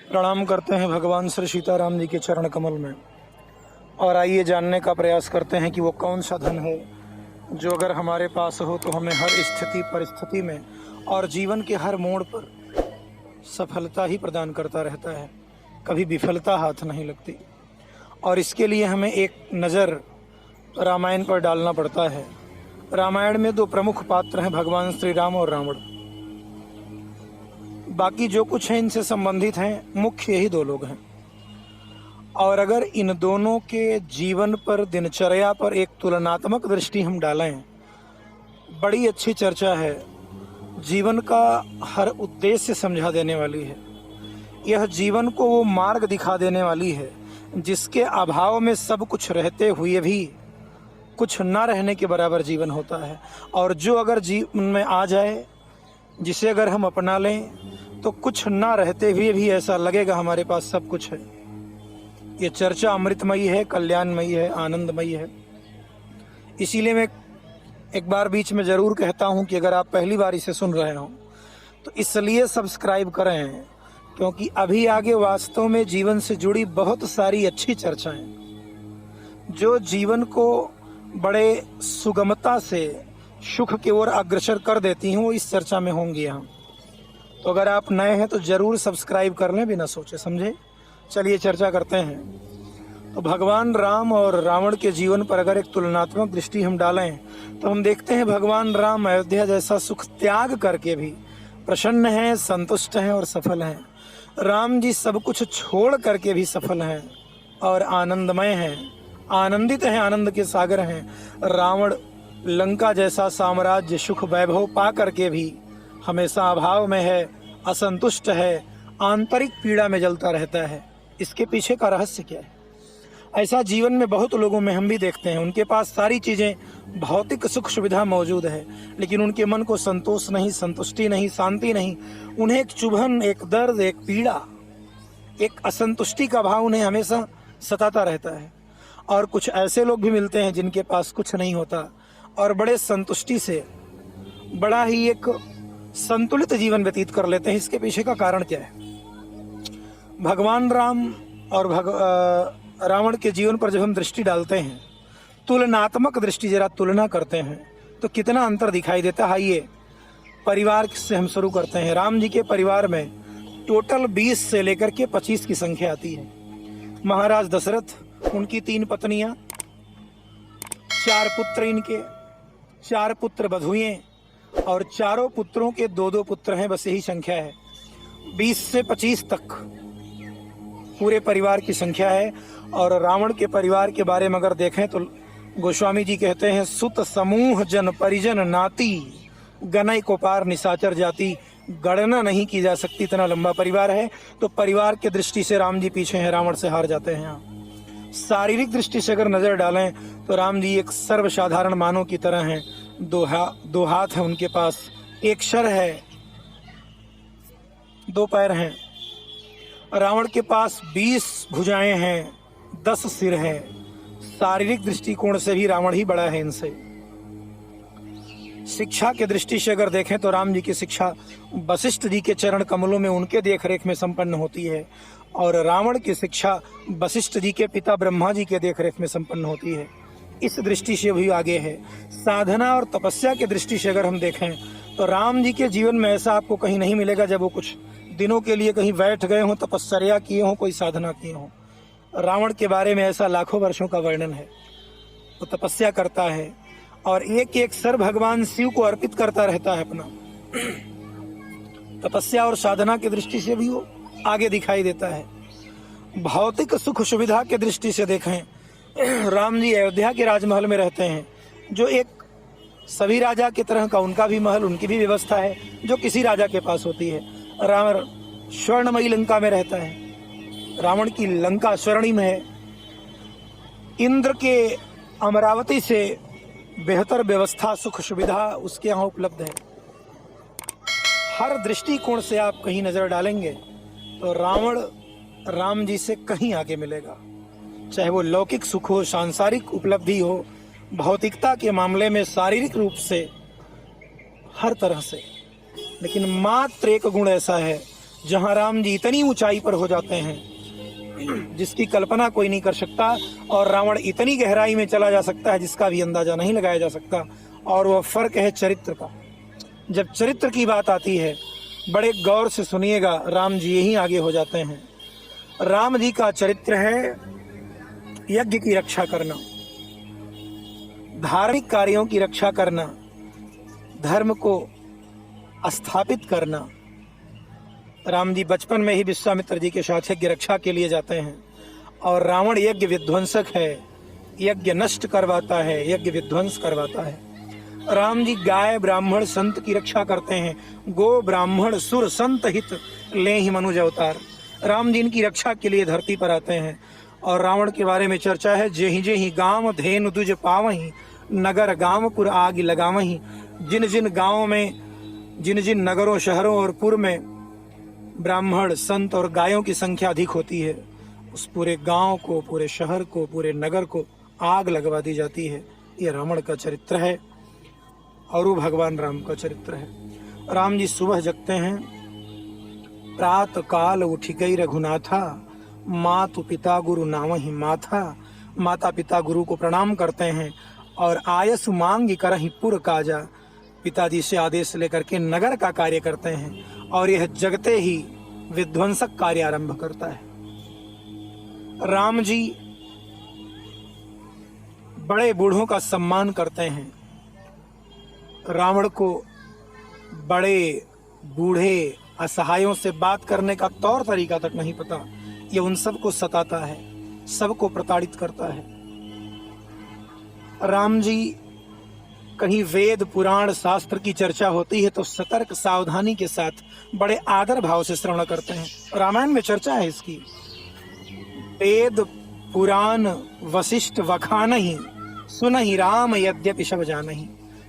प्रणाम करते हैं भगवान श्री सीताराम जी के चरण कमल में। और आइए जानने का प्रयास करते हैं कि वो कौन सा धन है जो अगर हमारे पास हो तो हमें हर स्थिति परिस्थिति में और जीवन के हर मोड़ पर सफलता ही प्रदान करता रहता है, कभी विफलता हाथ नहीं लगती। और इसके लिए हमें एक नज़र रामायण पर डालना पड़ता है। रामायण में दो प्रमुख पात्र हैं, भगवान श्री राम और रावण। बाकी जो कुछ है इनसे संबंधित हैं, मुख्य यही दो लोग हैं। और अगर इन दोनों के जीवन पर, दिनचर्या पर एक तुलनात्मक दृष्टि हम डालें, बड़ी अच्छी चर्चा है, जीवन का हर उद्देश्य समझा देने वाली है। यह जीवन को वो मार्ग दिखा देने वाली है जिसके अभाव में सब कुछ रहते हुए भी कुछ न रहने के बराबर जीवन होता है। और जो अगर जीवन में आ जाए, जिसे अगर हम अपना लें, तो कुछ ना रहते हुए भी ऐसा लगेगा हमारे पास सब कुछ है। ये चर्चा अमृतमयी है, कल्याणमयी है, आनंदमयी है। इसीलिए मैं एक बार बीच में ज़रूर कहता हूँ कि अगर आप पहली बार इसे सुन रहे हो तो इसलिए सब्सक्राइब करें, क्योंकि अभी आगे वास्तव में जीवन से जुड़ी बहुत सारी अच्छी चर्चाएं जो जीवन को बड़े सुगमता से सुख की ओर अग्रसर कर देती हैं, वो इस चर्चा में होंगी यहाँ। तो अगर आप नए हैं तो ज़रूर सब्सक्राइब कर लें, बिना सोचे समझे। चलिए चर्चा करते हैं। तो भगवान राम और रावण के जीवन पर अगर एक तुलनात्मक दृष्टि हम डालें तो हम देखते हैं भगवान राम अयोध्या जैसा सुख त्याग करके भी प्रसन्न हैं, संतुष्ट हैं और सफल हैं। राम जी सब कुछ छोड़ करके भी सफल हैं और आनंदमय हैं, आनंदित हैं, आनंद के सागर हैं। रावण लंका जैसा साम्राज्य सुख वैभव पा करके भी हमेशा अभाव में है, असंतुष्ट है, आंतरिक पीड़ा में जलता रहता है। इसके पीछे का रहस्य क्या है? ऐसा जीवन में बहुत लोगों में हम भी देखते हैं। उनके पास सारी चीज़ें, भौतिक सुख सुविधा मौजूद है, लेकिन उनके मन को संतोष नहीं, संतुष्टि नहीं, शांति नहीं। उन्हें एक चुभन, एक दर्द, एक पीड़ा, एक असंतुष्टि का भाव उन्हें हमेशा सताता रहता है। और कुछ ऐसे लोग भी मिलते हैं जिनके पास कुछ नहीं होता और बड़े संतुष्टि से बड़ा ही एक संतुलित जीवन व्यतीत कर लेते हैं। इसके पीछे का कारण क्या है? भगवान राम और रावण के जीवन पर जब हम दृष्टि डालते हैं, तुलनात्मक दृष्टि, जरा तुलना करते हैं, तो कितना अंतर दिखाई देता है। आइए परिवार से हम शुरू करते हैं। राम जी के परिवार में टोटल 20 से लेकर के 25 की संख्या आती है। महाराज दशरथ, उनकी 3 पत्नियां, 4 पुत्र, इनके 4 पुत्र बधुएं और चारों पुत्रों के 2-2 पुत्र हैं। बस यही संख्या है। 20 से 25 तक पूरे परिवार की संख्या है। और रावण के परिवार के बारे में अगर देखें तो गोस्वामी जी कहते हैं, सुत समूह जन परिजन नाती गनय को पार निशाचर जाति। गणना नहीं की जा सकती, इतना लंबा परिवार है। तो परिवार की दृष्टि से राम जी पीछे हैं, रावण से हार जाते हैं। यहाँ शारीरिक दृष्टि से अगर नजर डालें तो राम जी एक सर्वसाधारण मानव की तरह हैं। 2 हाथ हैं उनके पास, 1 सर है, 2 पैर हैं। रावण के पास 20 भुजाएं हैं, 10 सिर हैं। शारीरिक दृष्टिकोण से भी रावण ही बड़ा है इनसे। शिक्षा के दृष्टि से अगर देखें तो राम जी की शिक्षा वशिष्ठ जी के चरण कमलों में, उनके देखरेख में संपन्न होती है। और रावण की शिक्षा वशिष्ठ जी के पिता ब्रह्मा जी के देखरेख में संपन्न होती है। इस दृष्टि से भी आगे है। साधना और तपस्या के दृष्टि से अगर हम देखें तो राम जी के जीवन में ऐसा आपको कहीं नहीं मिलेगा जब वो कुछ दिनों के लिए कहीं बैठ गए हों, तपस्या किए हों, कोई साधना किए हों। रावण के बारे में ऐसा लाखों वर्षों का वर्णन है। वो तपस्या करता है और एक सर भगवान शिव को अर्पित करता रहता है अपना। तपस्या और साधना की दृष्टि से भी वो आगे दिखाई देता है। भौतिक सुख सुविधा की दृष्टि से देखें, राम जी अयोध्या के राजमहल में रहते हैं, जो एक सभी राजा की तरह का उनका भी महल, उनकी भी व्यवस्था है जो किसी राजा के पास होती है। रावण स्वर्णमयी लंका में रहता है। रावण की लंका स्वर्णिम है। इंद्र के अमरावती से बेहतर व्यवस्था, सुख सुविधा उसके यहाँ उपलब्ध है। हर दृष्टिकोण से आप कहीं नजर डालेंगे तो रावण राम जी से कहीं आगे मिलेगा। चाहे वो लौकिक सुख हो, सांसारिक उपलब्धि हो, भौतिकता के मामले में, शारीरिक रूप से, हर तरह से। लेकिन मात्र एक गुण ऐसा है जहां राम जी इतनी ऊंचाई पर हो जाते हैं जिसकी कल्पना कोई नहीं कर सकता, और रावण इतनी गहराई में चला जा सकता है जिसका भी अंदाजा नहीं लगाया जा सकता। और वह फर्क है चरित्र का। जब चरित्र की बात आती है, बड़े गौर से सुनिएगा, राम जी यहीं आगे हो जाते हैं। राम जी का चरित्र है यज्ञ की रक्षा करना, धार्मिक कार्यों की रक्षा करना, धर्म को स्थापित करना। राम जी बचपन में ही विश्वामित्र जी के साथ यज्ञ रक्षा के लिए जाते हैं, और रावण यज्ञ विध्वंसक है, यज्ञ नष्ट करवाता है, यज्ञ विध्वंस करवाता है। राम जी गाय ब्राह्मण संत की रक्षा करते हैं, गो ब्राह्मण सुर संत हित ले ही मनुज अवतार। राम जी इनकी रक्षा के लिए धरती पर आते हैं। और रावण के बारे में चर्चा है, जेहि गांव धेनु दुज पावहीं, नगर गांवपुर आग लगावहीं। जिन जिन गांवों में, जिन जिन नगरों शहरों और पुर में ब्राह्मण संत और गायों की संख्या अधिक होती है, उस पूरे गांव को, पूरे शहर को, पूरे नगर को आग लगवा दी जाती है। ये रावण का चरित्र है और वो भगवान राम का चरित्र है। राम जी सुबह जगते हैं, प्रात काल उठ गई रघुनाथा, मातु पिता गुरु नावहि माथा। माता पिता गुरु को प्रणाम करते हैं और आयस मांग करहि पुर काजा। पिताजी से आदेश लेकर के नगर का कार्य करते हैं, और यह जगते ही विध्वंसक कार्य आरंभ करता है। राम जी बड़े बूढ़ों का सम्मान करते हैं। रावण को बड़े बूढ़े असहायों से बात करने का तौर तरीका तक नहीं पता। ये उन सबको सताता है, सबको प्रताड़ित करता है। राम जी कहीं वेद पुराण शास्त्र की चर्चा होती है तो सतर्क सावधानी के साथ बड़े आदर भाव से श्रवण करते हैं। रामायण में चर्चा है इसकी। वेद पुराण वशिष्ठ वखानहि, सुनहि राम यद्यपि सब जानहि।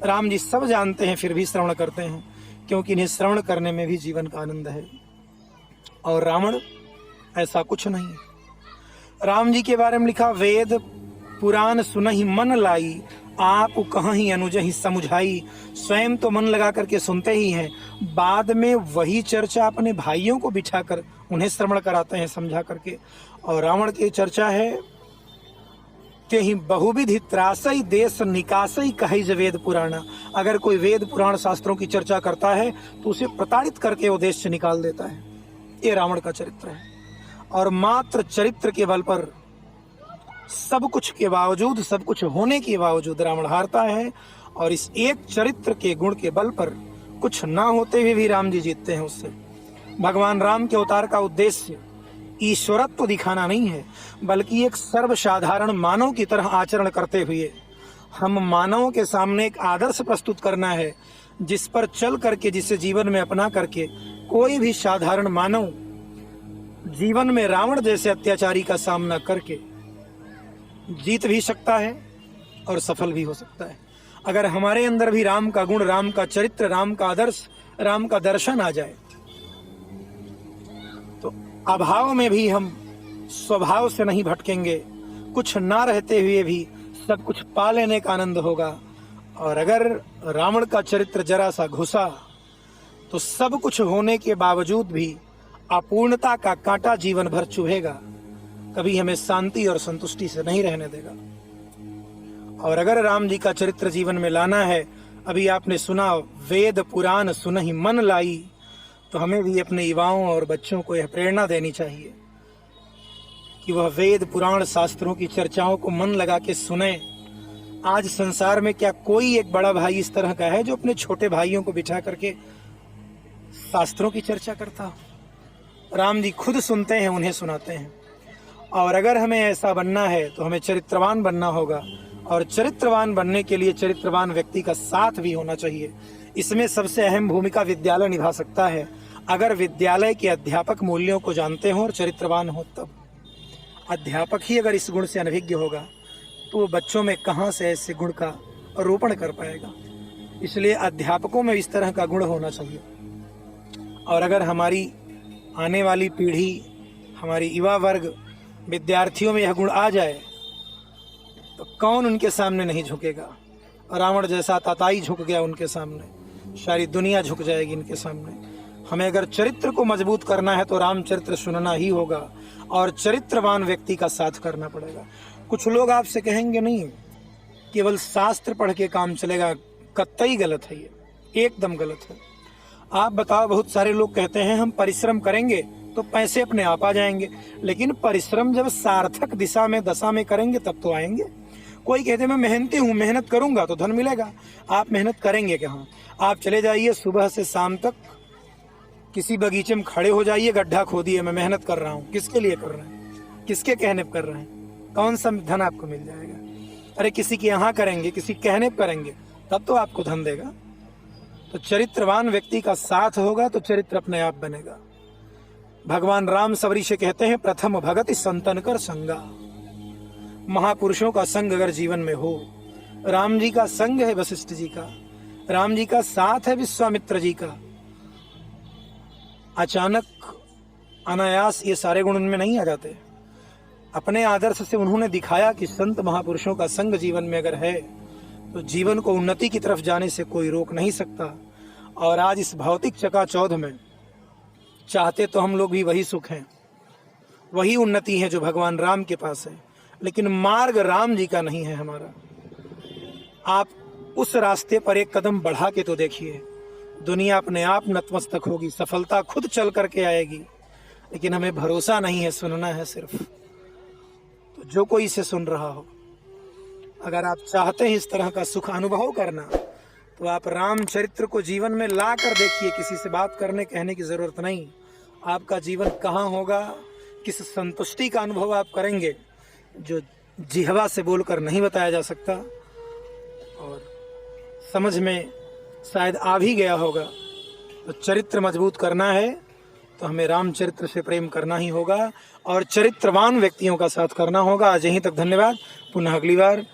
राम जी सब जानते हैं फिर भी श्रवण करते हैं, क्योंकि इन्हें श्रवण करने में भी जीवन का आनंद है। और रावण ऐसा कुछ नहीं है। राम जी के बारे में लिखा, वेद पुराण सुनहि मन लाई, आप कहीं अनुजहि समुझाई। स्वयं तो मन लगा करके सुनते ही हैं, बाद में वही चर्चा अपने भाइयों को बिठाकर उन्हें श्रवण कराते हैं समझा करके। और रावण की चर्चा है कि ही बहुविधि त्रासई देश निकासई कहे वेद पुराण। अगर कोई वेद पुराण शास्त्रों की चर्चा करता है तो उसे प्रताड़ित करके वो देश से निकाल देता है। ये रावण का चरित्र है। और मात्र चरित्र के बल पर, सब कुछ के बावजूद, सब कुछ होने के बावजूद रावण हारता है। और इस एक चरित्र के गुण के बल पर कुछ ना होते हुए भी राम जी जीतते हैं उससे। भगवान राम के अवतार का उद्देश्य ईश्वरत्व तो दिखाना नहीं है, बल्कि एक सर्वसाधारण मानव की तरह आचरण करते हुए हम मानवों के सामने एक आदर्श प्रस्तुत करना है, जिस पर चल करके, जिसे जीवन में अपना करके कोई भी साधारण मानव जीवन में रावण जैसे अत्याचारी का सामना करके जीत भी सकता है और सफल भी हो सकता है। अगर हमारे अंदर भी राम का गुण, राम का चरित्र, राम का आदर्श, राम का दर्शन आ जाए तो अभाव में भी हम स्वभाव से नहीं भटकेंगे। कुछ ना रहते हुए भी सब कुछ पा लेने का आनंद होगा। और अगर रावण का चरित्र जरा सा घुसा तो सब कुछ होने के बावजूद भी अपूर्णता का कांटा जीवन भर चुभेगा, कभी हमें शांति और संतुष्टि से नहीं रहने देगा। और अगर राम जी का चरित्र जीवन में लाना है, अभी आपने सुना वेद पुराण सुनहि मन लाई, तो हमें भी अपने युवाओं और बच्चों को यह प्रेरणा देनी चाहिए कि वह वेद पुराण शास्त्रों की चर्चाओं को मन लगा के सुने। आज संसार में क्या कोई एक बड़ा भाई इस तरह का है जो अपने छोटे भाइयों को बिठा करके शास्त्रों की चर्चा करता हो? राम जी खुद सुनते हैं, उन्हें सुनाते हैं। और अगर हमें ऐसा बनना है तो हमें चरित्रवान बनना होगा, और चरित्रवान बनने के लिए चरित्रवान व्यक्ति का साथ भी होना चाहिए। इसमें सबसे अहम भूमिका विद्यालय निभा सकता है। अगर विद्यालय के अध्यापक मूल्यों को जानते हों और चरित्रवान हो, तब अध्यापक ही अगर इस गुण से अनभिज्ञ होगा तो वो बच्चों में कहाँ से ऐसे गुण का रोपण कर पाएगा। इसलिए अध्यापकों में इस तरह का गुण होना चाहिए। और अगर हमारी आने वाली पीढ़ी, हमारी युवा वर्ग, विद्यार्थियों में यह गुण आ जाए तो कौन उनके सामने नहीं झुकेगा। रावण जैसा ताताई झुक गया उनके सामने, सारी दुनिया झुक जाएगी इनके सामने। हमें अगर चरित्र को मजबूत करना है तो रामचरित्र सुनना ही होगा और चरित्रवान व्यक्ति का साथ करना पड़ेगा। कुछ लोग आपसे कहेंगे नहीं केवल शास्त्र पढ़ के काम चलेगा, कतई गलत है, ये एकदम गलत है। आप बताओ, बहुत सारे लोग कहते हैं हम परिश्रम करेंगे तो पैसे अपने आप आ जाएंगे, लेकिन परिश्रम जब सार्थक दिशा में दशा में करेंगे तब तो आएंगे। कोई कहते हैं मैं मेहनती हूँ, मेहनत करूंगा तो धन मिलेगा। आप मेहनत करेंगे कहाँ? आप चले जाइए सुबह से शाम तक किसी बगीचे में खड़े हो जाइए, गड्ढा खोदिए, मैं मेहनत कर रहा हूँ। किसके लिए कर रहे हैं? किसके कहने पर कर रहे हैं? कौन सा धन आपको मिल जाएगा? अरे किसी के यहाँ करेंगे, किसी कहने पर करेंगे, तब तो आपको धन देगा। तो चरित्रवान व्यक्ति का साथ होगा तो चरित्र अपने आप बनेगा। भगवान राम सबरी से कहते हैं प्रथम भगति संतन कर संगा। महापुरुषों का संग अगर जीवन में हो, राम जी का संग है वशिष्ठ जी का, राम जी का साथ है विश्वामित्र जी का, अचानक अनायास ये सारे गुण उनमें नहीं आ जाते। अपने आदर्श से उन्होंने दिखाया कि संत महापुरुषों का संग जीवन में अगर है तो जीवन को उन्नति की तरफ जाने से कोई रोक नहीं सकता। और आज इस भौतिक चकाचौंध में चाहते तो हम लोग भी वही सुख हैं, वही उन्नति है जो भगवान राम के पास है, लेकिन मार्ग राम जी का नहीं है हमारा। आप उस रास्ते पर एक कदम बढ़ा के तो देखिए, दुनिया अपने आप नतमस्तक होगी, सफलता खुद चल करके आएगी। लेकिन हमें भरोसा नहीं है, सुनना है सिर्फ। तो जो कोई इसे सुन रहा हो, अगर आप चाहते हैं इस तरह का सुख अनुभव करना, तो आप रामचरित्र को जीवन में ला कर देखिए। किसी से बात करने कहने की जरूरत नहीं। आपका जीवन कहाँ होगा, किस संतुष्टि का अनुभव आप करेंगे, जो जिह्वा से बोलकर नहीं बताया जा सकता। और समझ में शायद आ भी गया होगा। तो चरित्र मजबूत करना है तो हमें रामचरित्र से प्रेम करना ही होगा और चरित्रवान व्यक्तियों का साथ करना होगा। आज यहीं तक, धन्यवाद। पुनः अगली बार